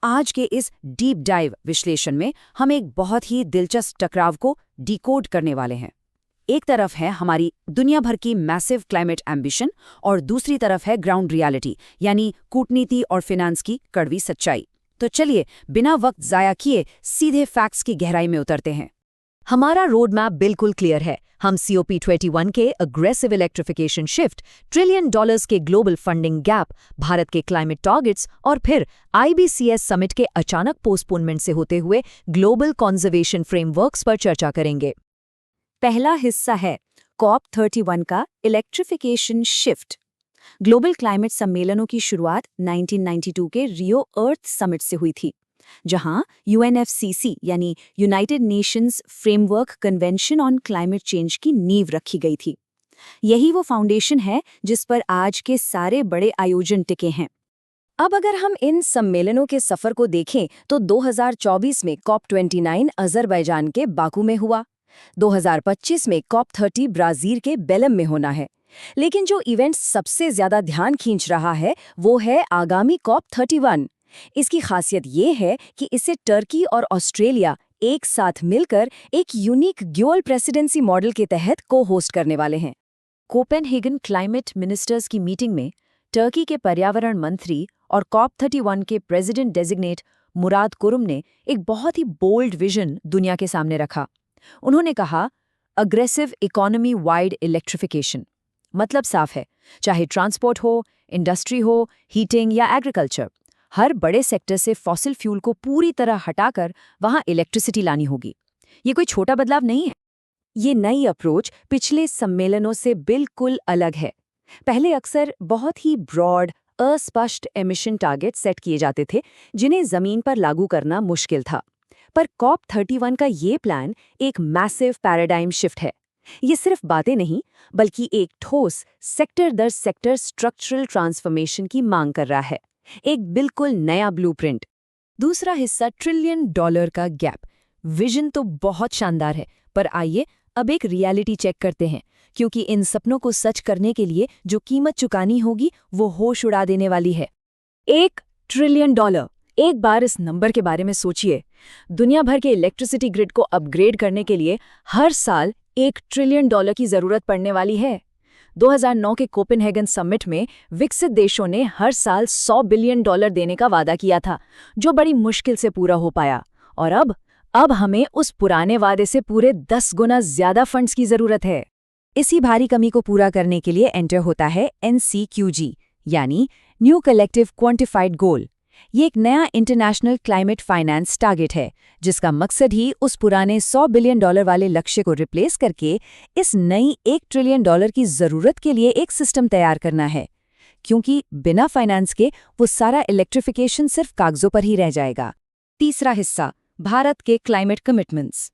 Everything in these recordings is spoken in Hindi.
आज के इस डीप डाइव विश्लेषण में हम एक बहुत ही दिलचस्प टकराव को डिकोड करने वाले हैं। एक तरफ है हमारी दुनिया भर की मैसिव क्लाइमेट एम्बिशन और दूसरी तरफ है ग्राउंड रियलिटी, यानी कूटनीति और फाइनेंस की कड़वी सच्चाई। तो चलिए बिना वक्त जाया किए सीधे फैक्ट्स की गहराई में उतरते हैं। हमारा रोड मैप बिल्कुल क्लियर है। हम COP21 के अग्रेसिव इलेक्ट्रिफिकेशन शिफ्ट, $1 ट्रिलियन के ग्लोबल फंडिंग गैप, भारत के क्लाइमेट टारगेट्स और फिर IBCS समिट के अचानक पोस्टपोनमेंट से होते हुए ग्लोबल कंजर्वेशन फ्रेमवर्क्स पर चर्चा करेंगे। पहला हिस्सा है COP31 का इलेक्ट्रिफिकेशन शिफ्ट। ग्लोबल क्लाइमेट सम्मेलनों की शुरुआत 1992 के रियो अर्थ समिट से हुई थी, जहां UNFCCC यानी United Nations framework convention on climate change की नींव रखी गई थी। यही वो फाउंडेशन है जिस पर आज के सारे बड़े आयोजन टिके हैं। अब अगर हम इन सम्मेलनों के सफर को देखें तो 2024 में COP29 अजरबैजान के बाकू में हुआ, 2025 में COP30 ब्राजील के बेलम में होना है। लेकिन जो इवेंट सबसे ज्यादा ध्यान खींच रहा है वो है आगामी COP31। इसकी खासियत ये है कि इसे टर्की और ऑस्ट्रेलिया एक साथ मिलकर एक यूनिक ड्यूअल प्रेसिडेंसी मॉडल के तहत को-होस्ट करने वाले हैं। कोपेनहेगन क्लाइमेट मिनिस्टर्स की मीटिंग में टर्की के पर्यावरण मंत्री और COP31 के प्रेसिडेंट डेजिग्नेट मुराद कुरुम ने एक बहुत ही बोल्ड विजन दुनिया के सामने रखा। उन्होंने कहा, अग्रेसिव इकोनॉमी वाइड इलेक्ट्रिफिकेशन। मतलब साफ है, चाहे ट्रांसपोर्ट हो, इंडस्ट्री हो, हीटिंग या एग्रीकल्चर, हर बड़े सेक्टर से फॉसिल फ्यूल को पूरी तरह हटाकर वहां इलेक्ट्रिसिटी लानी होगी। ये कोई छोटा बदलाव नहीं है। ये नई अप्रोच पिछले सम्मेलनों से बिल्कुल अलग है। पहले अक्सर बहुत ही ब्रॉड, अस्पष्ट एमिशन टारगेट सेट किए जाते थे, जिन्हें जमीन पर लागू करना मुश्किल था। पर COP31 का ये प्लान एक मैसिव पैराडाइम शिफ्ट है। ये सिर्फ बातें नहीं, बल्कि एक ठोस सेक्टर दर सेक्टर स्ट्रक्चरल ट्रांसफॉर्मेशन की मांग कर रहा है, एक बिल्कुल नया ब्लूप्रिंट। दूसरा हिस्सा $1 ट्रिलियन का गैप। विजन तो बहुत शानदार है, पर आइए अब एक रियलिटी चेक करते हैं, क्योंकि इन सपनों को सच करने के लिए जो कीमत चुकानी होगी वो होश उड़ा देने वाली है। $1 ट्रिलियन। एक बार इस नंबर के बारे में सोचिए। दुनिया भर के इलेक्ट्रिसिटी ग्रिड को अपग्रेड करने के लिए हर साल $1 ट्रिलियन की जरूरत पड़ने वाली है। 2009 के कोपेनहेगन समिट में विकसित देशों ने हर साल $100 बिलियन देने का वादा किया था, जो बड़ी मुश्किल से पूरा हो पाया। और अब हमें उस पुराने वादे से पूरे 10 गुना ज्यादा फंड्स की जरूरत है। इसी भारी कमी को पूरा करने के लिए एंटर होता है NCQG, यानी न्यू कलेक्टिव क्वांटिफाइड गोल। ये एक नया इंटरनेशनल क्लाइमेट फाइनेंस टारगेट है, जिसका मकसद ही उस पुराने $100 बिलियन वाले लक्ष्य को रिप्लेस करके इस नई $1 ट्रिलियन की जरूरत के लिए एक सिस्टम तैयार करना है। क्योंकि बिना फाइनेंस के वो सारा इलेक्ट्रिफिकेशन सिर्फ कागजों पर ही रह जाएगा। तीसरा हिस्सा, भारत के क्लाइमेट कमिटमेंट्स।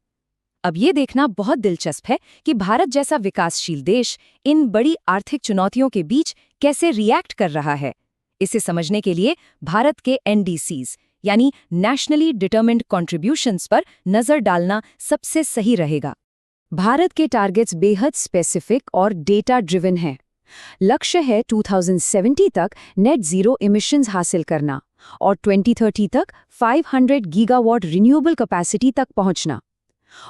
अब ये देखना बहुत दिलचस्प है कि भारत जैसा विकासशील देश इन बड़ी आर्थिक चुनौतियों के बीच कैसे रिएक्ट कर रहा है। इसे समझने के लिए भारत के NDCs यानी नेशनली डिटरमिन्ड कॉन्ट्रीब्यूशंस पर नजर डालना सबसे सही रहेगा। भारत के टारगेट्स बेहद स्पेसिफिक और डेटा ड्रिवन हैं। लक्ष्य है 2070 तक नेट जीरो इमिशंस हासिल करना और 2030 तक 500 गीगावाट रिन्यूएबल कैपेसिटी तक पहुंचना।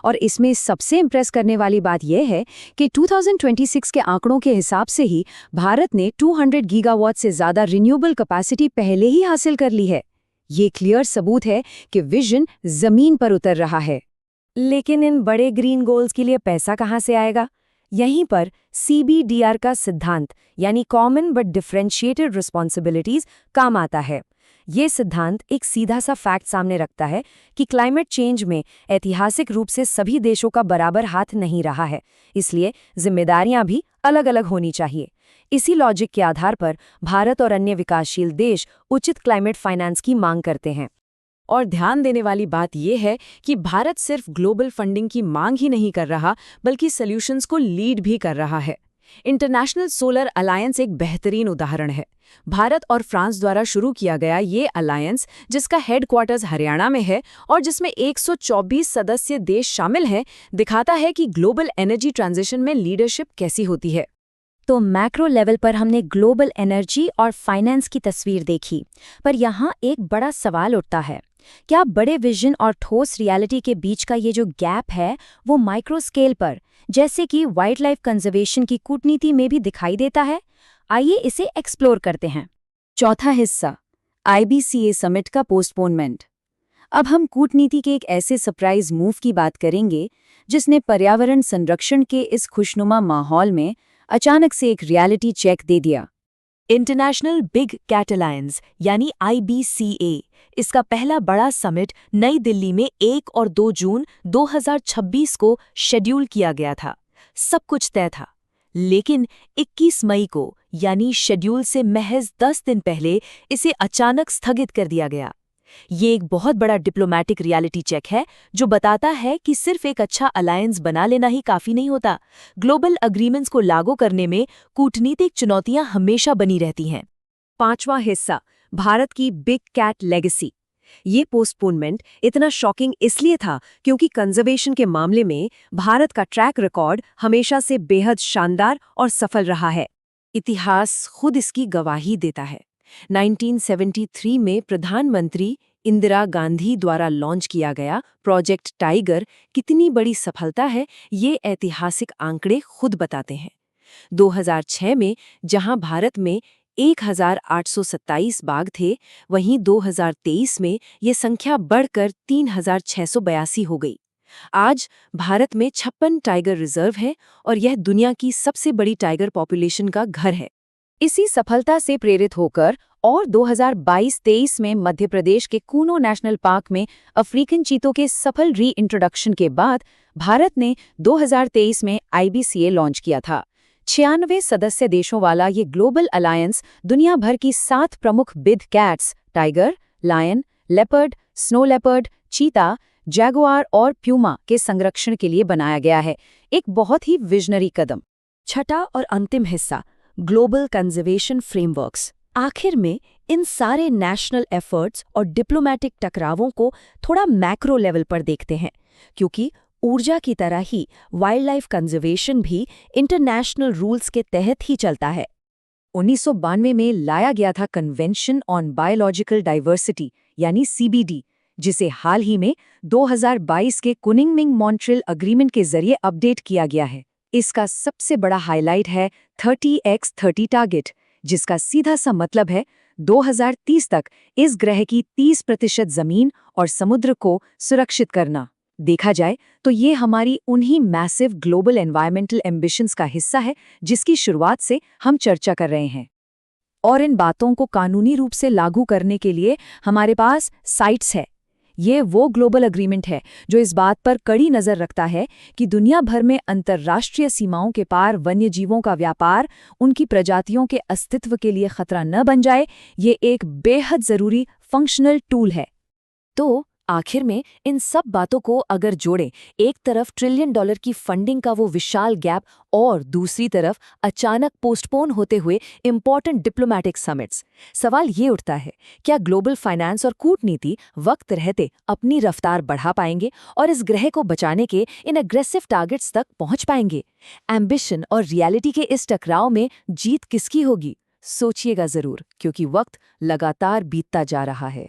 और इसमें सबसे इम्प्रेस करने वाली बात यह है कि 2026 के आंकड़ों के हिसाब से ही भारत ने 200 गीगावाट से ज़्यादा रिन्यूएबल कैपेसिटी पहले ही हासिल कर ली है। ये क्लियर सबूत है कि विजन जमीन पर उतर रहा है। लेकिन इन बड़े ग्रीन गोल्स के लिए पैसा कहाँ से आएगा? यहीं पर CBDR का सिद्धांत यानी कॉमन बट डिफरेंशिएटेड रिस्पॉन्सिबिलिटीज काम आता है। ये सिद्धांत एक सीधा सा फैक्ट सामने रखता है कि क्लाइमेट चेंज में ऐतिहासिक रूप से सभी देशों का बराबर हाथ नहीं रहा है, इसलिए जिम्मेदारियां भी अलग अलग होनी चाहिए। इसी लॉजिक के आधार पर भारत और अन्य विकासशील देश उचित क्लाइमेट फाइनेंस की मांग करते हैं। और ध्यान देने वाली बात यह है कि भारत सिर्फ ग्लोबल फंडिंग की मांग ही नहीं कर रहा, बल्कि सॉल्यूशंस को लीड भी कर रहा है। इंटरनेशनल सोलर अलायंस एक बेहतरीन उदाहरण है। भारत और फ्रांस द्वारा शुरू किया गया ये अलायंस, जिसका हेडक्वार्टर्स हरियाणा में है और जिसमें 124 सदस्य देश शामिल हैं, दिखाता है कि ग्लोबल एनर्जी ट्रांजिशन में लीडरशिप कैसी होती है। तो मैक्रो लेवल पर हमने ग्लोबल एनर्जी और फाइनेंस की तस्वीर देखी, पर यहाँ एक बड़ा सवाल उठता है। क्या बड़े विजन और ठोस रियलिटी के बीच का ये जो गैप है वो माइक्रो स्केल पर, जैसे कि वाइल्ड लाइफ कंजर्वेशन की कूटनीति में भी दिखाई देता है? आइए इसे एक्सप्लोर करते हैं। चौथा हिस्सा, IBCA समिट का पोस्टपोनमेंट। अब हम कूटनीति के एक ऐसे सरप्राइज मूव की बात करेंगे जिसने पर्यावरण संरक्षण के इस खुशनुमा माहौल में अचानक से एक रियलिटी चेक दे दिया। इंटरनेशनल बिग कैट अलायंस यानी IBCA, इसका पहला बड़ा समिट नई दिल्ली में 1 और 2 जून 2026 को शेड्यूल किया गया था। सब कुछ तय था, लेकिन 21 मई को यानी शेड्यूल से महज 10 दिन पहले इसे अचानक स्थगित कर दिया गया। ये एक बहुत बड़ा डिप्लोमैटिक रियलिटी चेक है जो बताता है कि सिर्फ एक अच्छा अलायंस बना लेना ही काफी नहीं होता। ग्लोबल अग्रीमेंट्स को लागू करने में कूटनीतिक चुनौतियां हमेशा बनी रहती हैं। पांचवा हिस्सा, भारत की बिग कैट लेगेसी। ये पोस्टपोनमेंट इतना शॉकिंग इसलिए था क्योंकि कंजर्वेशन के मामले में भारत का ट्रैक रिकॉर्ड हमेशा से बेहद शानदार और सफल रहा है। इतिहास खुद इसकी गवाही देता है। 1973 में प्रधानमंत्री इंदिरा गांधी द्वारा लॉन्च किया गया प्रोजेक्ट टाइगर कितनी बड़ी सफलता है, ये ऐतिहासिक आंकड़े खुद बताते हैं। 2006 में जहां भारत में 1827 बाघ थे, वहीं 2023 में ये संख्या बढ़कर 3682 हो गई। आज भारत में 56 टाइगर रिजर्व है और यह दुनिया की सबसे बड़ी टाइगर पॉपुलेशन का घर है। इसी सफलता से प्रेरित होकर और 2022-23 में मध्य प्रदेश के कूनो नेशनल पार्क में अफ्रीकन चीतों के सफल री-इंट्रोडक्शन के बाद भारत ने 2023 में IBCA लॉन्च किया था। 96 सदस्य देशों वाला ये ग्लोबल अलायंस दुनिया भर की 7 प्रमुख big cats tiger, lion, leopard, snow leopard, चीता, जैगुआर और प्यूमा के संरक्षण के लिए बनाया गया है। एक बहुत ही विजनरी कदम। छठा और अंतिम हिस्सा, ग्लोबल कंजर्वेशन फ्रेमवर्क्स। आखिर में इन सारे नेशनल एफर्ट्स और डिप्लोमैटिक टकरावों को थोड़ा मैक्रो लेवल पर देखते हैं, क्योंकि ऊर्जा की तरह ही वाइल्ड लाइफ कंजर्वेशन भी इंटरनेशनल रूल्स के तहत ही चलता है। 1992 में लाया गया था कन्वेंशन ऑन बायोलॉजिकल डाइवर्सिटी यानी CBD, जिसे हाल ही में 2022 के कुनिंगमिंग मॉन्ट्रियल अग्रीमेंट के जरिए अपडेट किया गया है। इसका सबसे बड़ा हाइलाइट है 30x30 टारगेट, जिसका सीधा सा मतलब है 2030 तक इस ग्रह की 30% जमीन और समुद्र को सुरक्षित करना। देखा जाए तो ये हमारी उन्हीं मैसिव ग्लोबल एनवायरमेंटल एम्बिशंस का हिस्सा है जिसकी शुरुआत से हम चर्चा कर रहे हैं। और इन बातों को कानूनी रूप से लागू करने के लिए हमारे पास साइट्स है। ये वो ग्लोबल अग्रीमेंट है जो इस बात पर कड़ी नज़र रखता है कि दुनिया भर में अंतर्राष्ट्रीय सीमाओं के पार वन्यजीवों का व्यापार उनकी प्रजातियों के अस्तित्व के लिए खतरा न बन जाए। ये एक बेहद ज़रूरी फंक्शनल टूल है। तो आखिर में इन सब बातों को अगर जोड़ें, एक तरफ $1 ट्रिलियन की फंडिंग का वो विशाल गैप और दूसरी तरफ अचानक पोस्टपोन होते हुए इम्पॉर्टेंट डिप्लोमैटिक समिट्स, सवाल ये उठता है, क्या ग्लोबल फाइनेंस और कूटनीति वक्त रहते अपनी रफ्तार बढ़ा पाएंगे और इस ग्रह को बचाने के इन एग्रेसिव टारगेट्स तक पहुंच पाएंगे? एम्बिशन और रियलिटी के इस टकराव में जीत किसकी होगी? सोचिएगा ज़रूर, क्योंकि वक्त लगातार बीतता जा रहा है।